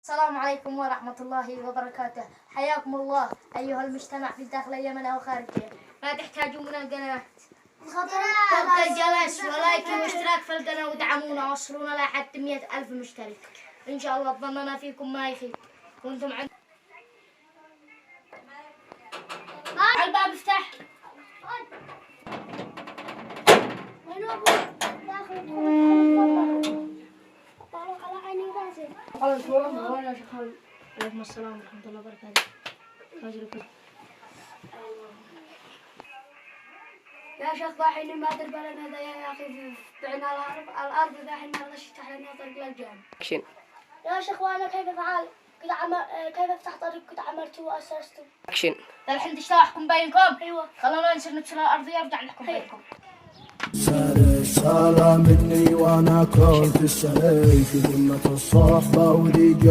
السلام عليكم ورحمة الله وبركاته. حياكم الله أيها المجتمع في داخل اليمن أو خارجها. ما تحتاجون من القناة فوق الجرس ولايك واشتراك في القناة ودعمونا وصلونا لحد 100,000 مشترك إن شاء الله. ظننا فيكم ما يخيب وأنتم عند الباب افتح. عليكم السلام ورحمة الله وبركاته. يا شيخ ضاحين ما ادري بلدنا ذا يا اخي بعنا الارض ذاحين ما رضاش يفتح لنا طريق للجامع. يا شيخ وانا كيف افعل؟ كيف افتح طريق كنت عملته واسسته؟ اكشن. الحين تشتغلكم بينكم. ايوه. خلونا نصير نفصل الارضيه ونرجع نحكم بينكم. رسالة مني وانا كنت السيف في ذمة الصحبة ورجال.